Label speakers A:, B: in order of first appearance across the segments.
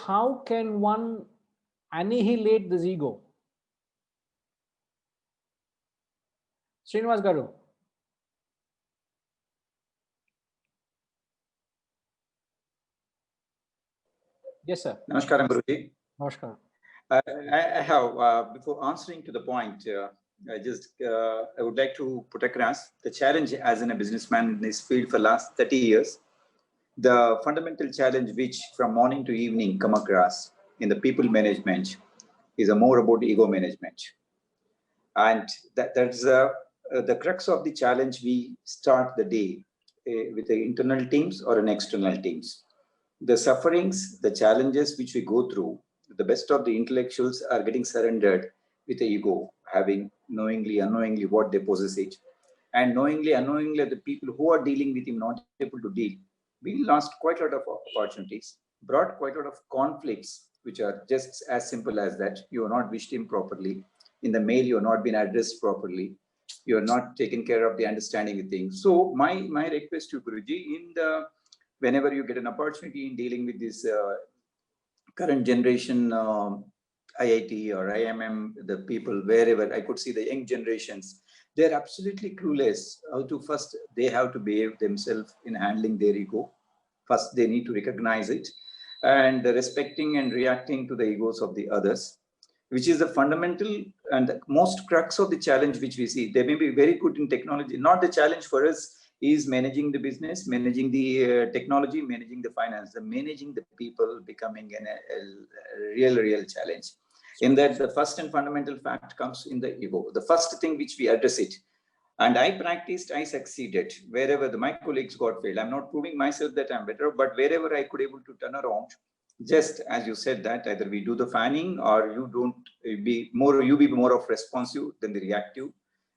A: how can one annihilate this ego? Srinivas Garu. Yes, sir.
B: Namaskaram, Guruji.
A: Namaskar.
B: I have, before answering to the point, I would like to put across the challenge as in a businessman in this field for last 30 years. The fundamental challenge which from morning to evening come across in the people management is more about ego management. And that's the crux of the challenge. We start the day with the internal teams or an external teams. The sufferings, the challenges which we go through, the best of the intellectuals are getting surrendered with the ego, having knowingly, unknowingly what they possess it. And knowingly, unknowingly, the people who are dealing with him not able to deal. We lost quite a lot of opportunities, brought quite a lot of conflicts, which are just as simple as that. You are not wished him properly. In the mail, you are not been addressed properly. You are not taken care of the understanding of things. So my request to Guruji, whenever you get an opportunity in dealing with this current generation IIT or IMM, the people wherever I could see the young generations, they're absolutely clueless how to first they have to behave themselves in handling their ego. First, they need to recognize it and respecting and reacting to the egos of the others, which is the fundamental and the most crux of the challenge which we see. They may be very good in technology. Not the challenge for us is managing the business, managing the technology, managing the finance, the managing the people becoming a real challenge. In that, the first and fundamental fact comes in the ego. The first thing which we address it. And I practiced, I succeeded. Wherever my colleagues got failed, I'm not proving myself that I'm better, but wherever I could able to turn around, just as you said that either we do the fanning or you be more of responsive than the reactive.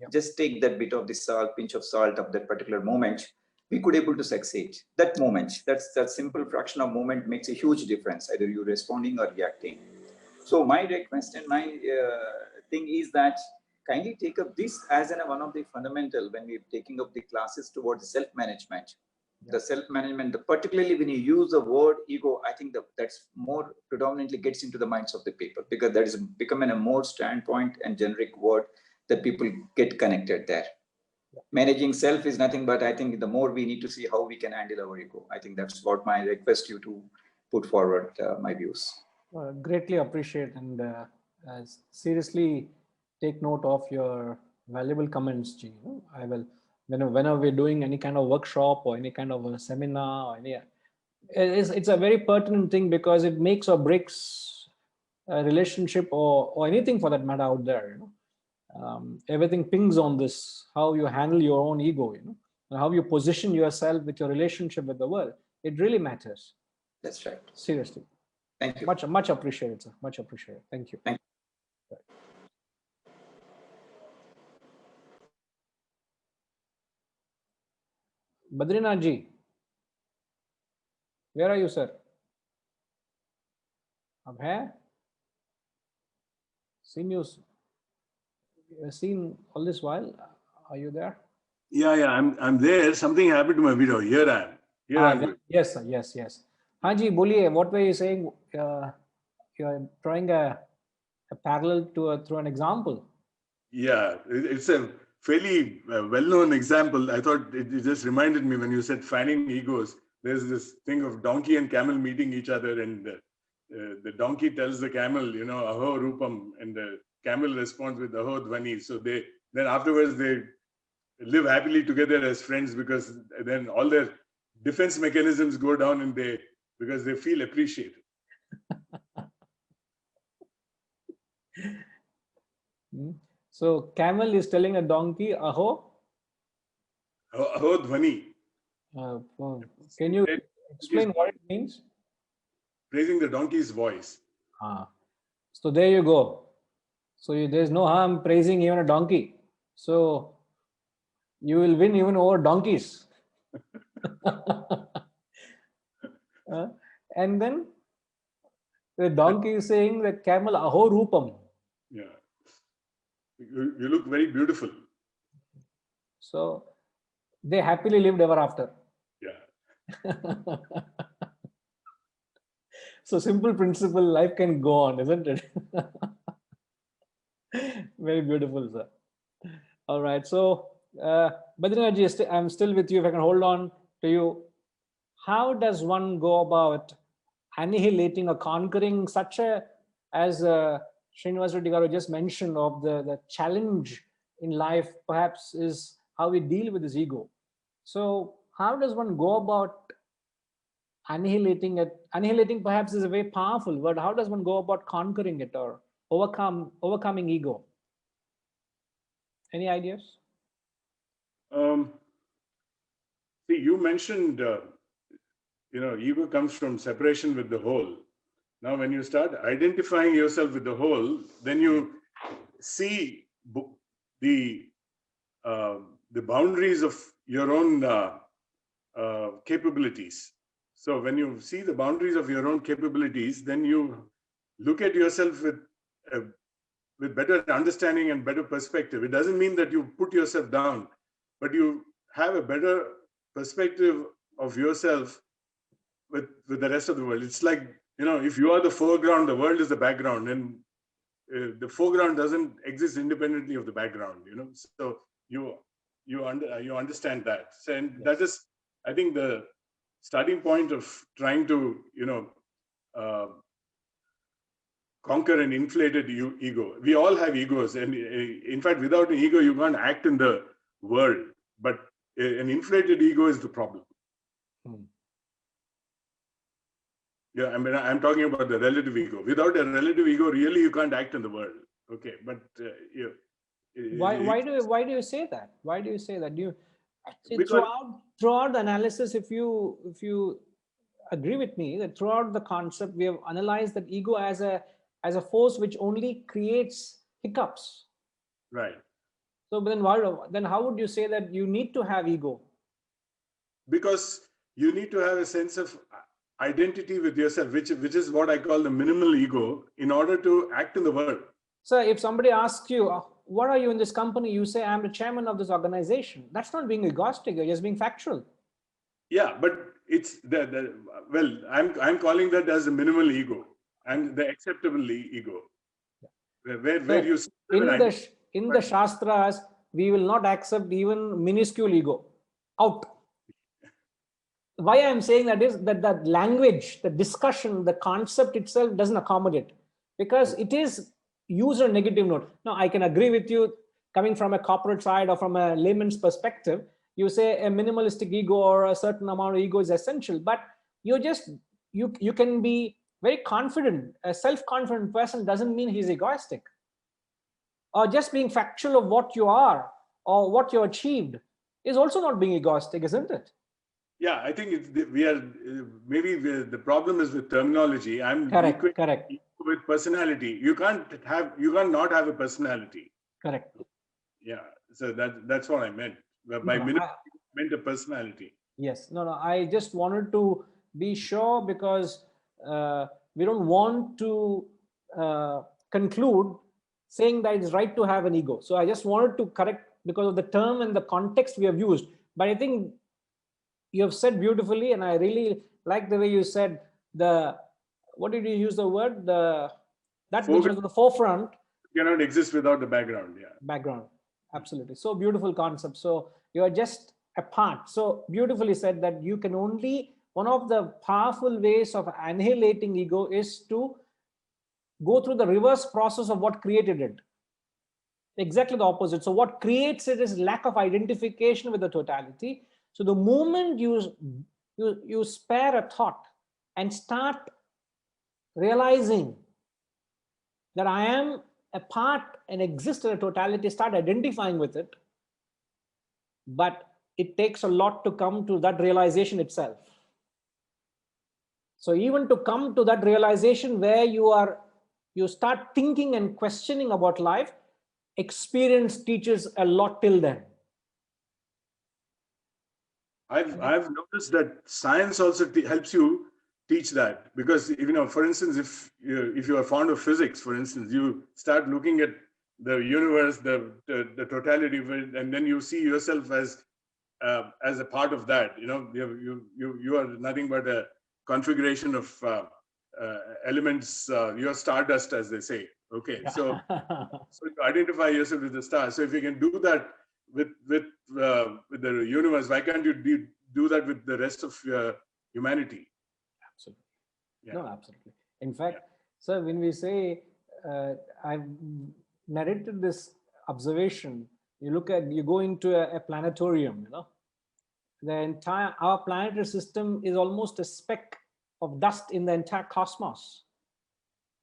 B: Yep. Just take that bit of the salt, pinch of salt of that particular moment. We could able to succeed. That moment, that simple fraction of moment makes a huge difference. Either you're responding or reacting. So my request and my thing is that kindly take up this as one of the fundamental when we're taking up the classes towards self-management. Yeah. The self-management, particularly when you use the word ego, I think that's more predominantly gets into the minds of the people because that is becoming a more standpoint and generic word that people get connected there. Yeah. Managing self is nothing but I think the more we need to see how we can handle our ego. I think that's what my request you to put forward my views.
A: Greatly appreciate and seriously take note of your valuable comments, G. I will, whenever we're doing any kind of workshop or any kind of a seminar, or it's a very pertinent thing because it makes or breaks a relationship or anything for that matter out there. Everything pings on this, how you handle your own ego, and how you position yourself with your relationship with the world. It really matters.
B: That's right.
A: Seriously.
B: Thank you.
A: Much appreciated, sir. Much appreciated. Thank you.
B: Thank you.
A: Badrinath ji, where are you, sir? Ab hai? Seen all this while. Are you there?
C: Yeah, I'm there. Something happened to my video. Here I am.
A: Yes, sir. Yes. Haan ji, boliye. What were you saying? You're drawing a parallel through an example.
C: Yeah, it's a fairly well-known example. I thought it just reminded me when you said fanning egos. There's this thing of donkey and camel meeting each other, and the donkey tells the camel, aho rupam, and the camel responds with aho dhvani. So then afterwards they live happily together as friends because then all their defense mechanisms go down and because they feel appreciated.
A: So camel is telling a donkey, aho?
C: Aho dhvani.
A: Can you explain what it means?
C: Praising the donkey's voice.
A: So there you go. So there's no harm praising even a donkey. So you will win even over donkeys. And then the donkey is saying the camel, aho rupam.
C: Yeah. You look very beautiful.
A: So they happily lived ever after.
C: Yeah.
A: So simple principle, life can go on, isn't it? Very beautiful, sir. All right. So, Badrinath, I'm still with you. If I can hold on to you, how does one go about annihilating or conquering such a, as Srinivas Reddy Garu just mentioned, of the challenge in life perhaps is how we deal with this ego. So how does one go about annihilating it? Annihilating perhaps is a very powerful word. How does one go about conquering it or overcoming ego? Any ideas?
C: See, you mentioned, ego comes from separation with the whole. Now, when you start identifying yourself with the whole, then you see the boundaries of your own capabilities. So when you see the boundaries of your own capabilities, then you look at yourself with better understanding and better perspective. It doesn't mean that you put yourself down, but you have a better perspective of yourself with the rest of the world. It's like, if you are the foreground, the world is the background, and the foreground doesn't exist independently of the background, So you understand that. So, and
A: Yes.
C: that is, I think, the starting point of trying to, conquer an inflated ego. We all have egos, and in fact, without an ego, you can't act in the world. But an inflated ego is the problem. Yeah, I mean, I'm talking about the relative ego. Without a relative ego, really, you can't act in the world. Okay, but
A: Why do you say that? Why do you say that? Do you see,
C: because
A: throughout the analysis, if you agree with me that throughout the concept we have analyzed that ego as a force which only creates hiccups.
C: right.
A: So then how would you say that you need to have ego?
C: Because you need to have a sense of identity with yourself, which is what I call the minimal ego, in order to act in the world.
A: So if somebody asks you, what are you in this company? You say, I'm the chairman of this organization. That's not being egoistic, you're just being factual.
C: Yeah, but it's well, I'm calling that as the minimal ego and the acceptable ego. Where you
A: in the Shastras, we will not accept even minuscule ego. Out. Why I'm saying that is that the language, the discussion, the concept itself doesn't accommodate, because it is used on a negative note. Now, I can agree with you coming from a corporate side or from a layman's perspective. You say a minimalistic ego or a certain amount of ego is essential, but you can be very confident. A self-confident person doesn't mean he's egoistic. Or just being factual of what you are or what you achieved is also not being egoistic, isn't it?
C: Yeah, I think we are maybe the problem is with terminology. I'm
A: correct
C: with personality. You can't not have a personality.
A: Correct.
C: Yeah, so that's what I meant. By meant a personality.
A: Yes, no, I just wanted to be sure, because we don't want to conclude saying that it's right to have an ego. So I just wanted to correct because of the term and the context we have used. But I think you have said beautifully, and I really like the way you said what did you use the word? That which was at the forefront
C: cannot exist without the background. Yeah.
A: Background. Absolutely. So beautiful concept. So you are just a part. So beautifully said that you can only, one of the powerful ways of annihilating ego is to go through the reverse process of what created it. Exactly the opposite. So what creates it is lack of identification with the totality. So the moment you spare a thought and start realizing that I am a part and exist in a totality, start identifying with it. But it takes a lot to come to that realization itself. So even to come to that realization where you start thinking and questioning about life, experience teaches a lot till then.
C: I've noticed that science also helps you teach that, because for instance, if you are fond of physics, for instance, you start looking at the universe, the totality of it, and then you see yourself as a part of that. You are nothing but a configuration of elements, you're stardust, as they say. Okay,
A: Yeah.
C: so you identify yourself with the stars. So if you can do that with the universe, why can't you do that with the rest of humanity?
A: Absolutely.
C: Yeah.
A: No, absolutely. In fact, sir, when we say, I've narrated this observation, you go into a planetarium, the entire, our planetary system is almost a speck of dust in the entire cosmos,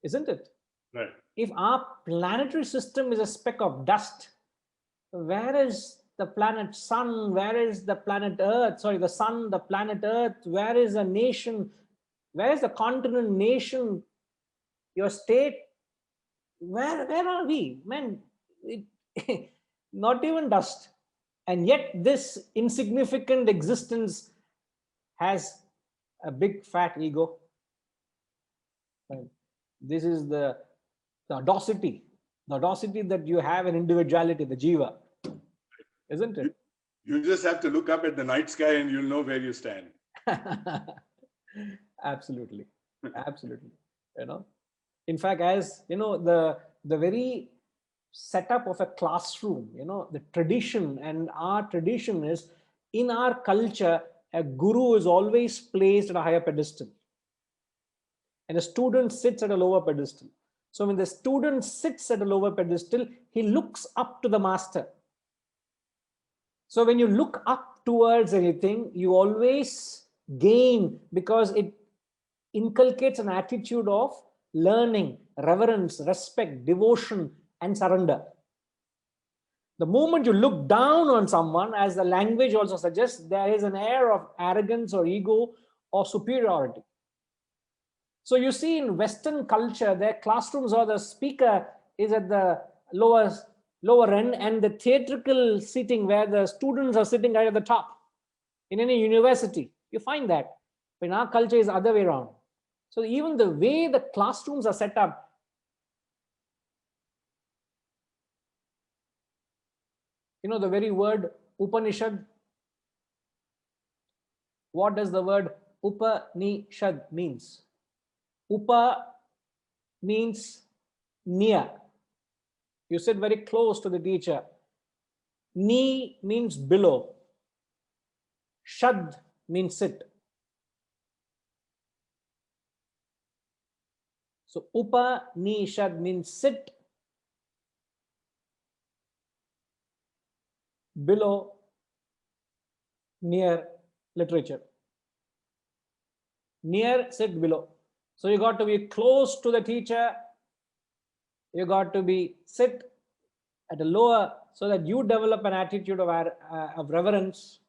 A: isn't it?
C: Right.
A: If our planetary system is a speck of dust, where is the planet sun? Where is the planet earth? Sorry, the sun, the planet earth. Where is a nation? Where is the continent, nation, your state? Where are we? Man, not even dust. And yet this insignificant existence has a big fat ego. This is the audacity that you have in individuality, the jiva, isn't it?
C: You just have to look up at the night sky and you'll know where you stand.
A: Absolutely. Absolutely. In fact, as the very setup of a classroom, the tradition, and our tradition is, in our culture, a guru is always placed at a higher pedestal and a student sits at a lower pedestal. So when the student sits at a lower pedestal, he looks up to the master. So when you look up towards anything, you always gain, because it inculcates an attitude of learning, reverence, respect, devotion, and surrender. The moment you look down on someone, as the language also suggests, there is an air of arrogance or ego or superiority. So you see in Western culture, their classrooms, or the speaker is at the lower end, and the theatrical seating where the students are sitting right at the top. In any university, you find that. But in our culture, is the other way around. So even the way the classrooms are set up, the very word Upanishad, what does the word Upanishad means? Upa means near. You sit very close to the teacher. Ni means below. Shad means sit. So Upanishad means sit, below, near, literature. Near, sit, below. So you got to be close to the teacher. You got to be sit at a lower, so that you develop an attitude of reverence.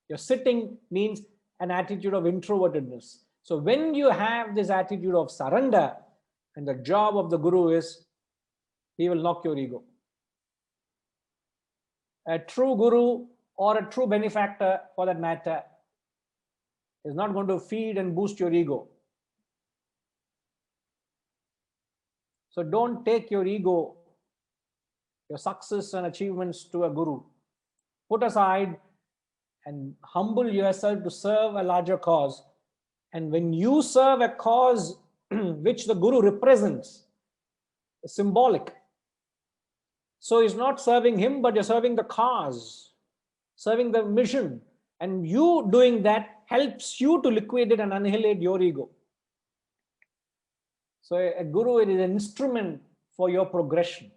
A: Your sitting means an attitude of introvertedness. So when you have this attitude of surrender, and the job of the guru is, he will knock your ego. A true guru, or a true benefactor for that matter, is not going to feed and boost your ego. So don't take your ego, your success and achievements to a guru. Put aside and humble yourself to serve a larger cause. And when you serve a cause which the guru represents, it's symbolic. So it's not serving him, but you're serving the cause, serving the mission. And you doing that helps you to liquidate and annihilate your ego. So a guru is an instrument for your progression.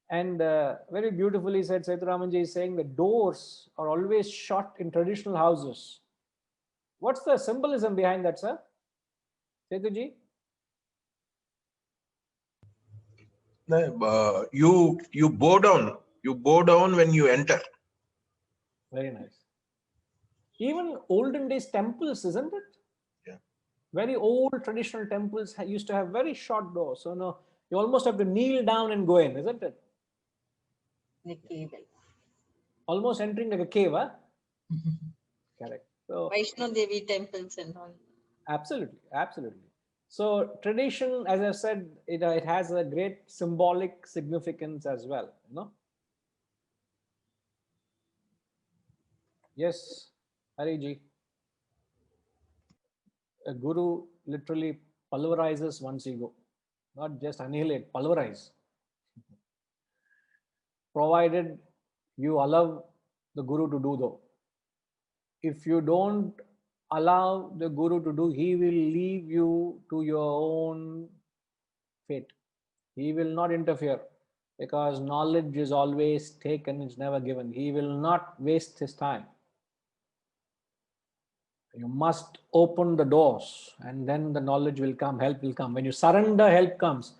A: And very beautifully said, Seturamanji is saying the doors are always shut in traditional houses. What's the symbolism behind that, sir? Setuji?
D: You bow down. You bow down when you enter.
A: Very nice. Even olden days temples, isn't it?
D: Yeah.
A: Very old traditional temples used to have very short doors. So no, you almost have to kneel down and go in, isn't it?
E: The cave.
A: Almost entering like a cave, huh? Correct. So
E: Vaishno Devi temples and all.
A: absolutely, absolutely. So tradition, as I've said, it has a great symbolic significance as well. Yes, Hariji. A guru literally pulverizes one's ego, not just annihilate, pulverize. Provided you allow the guru to do though. If you don't allow the guru to do, he will leave you to your own fate. He will not interfere because knowledge is always taken, it's never given. He will not waste his time. You must open the doors and then the knowledge will come, help will come. When you surrender, help comes.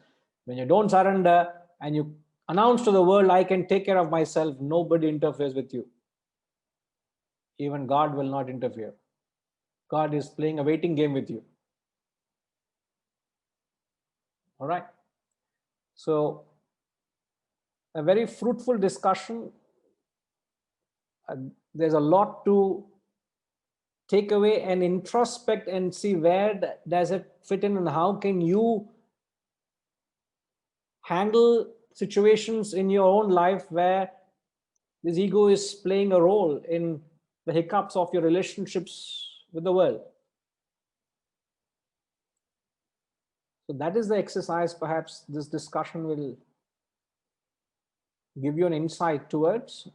A: When you don't surrender and you announce to the world, I can take care of myself, nobody interferes with you. Even God will not interfere. God is playing a waiting game with you. All right. So, a very fruitful discussion. There's a lot to take away and introspect and see where does it fit in and how can you handle situations in your own life where this ego is playing a role in the hiccups of your relationships with the world. So that is the exercise perhaps this discussion will give you an insight towards.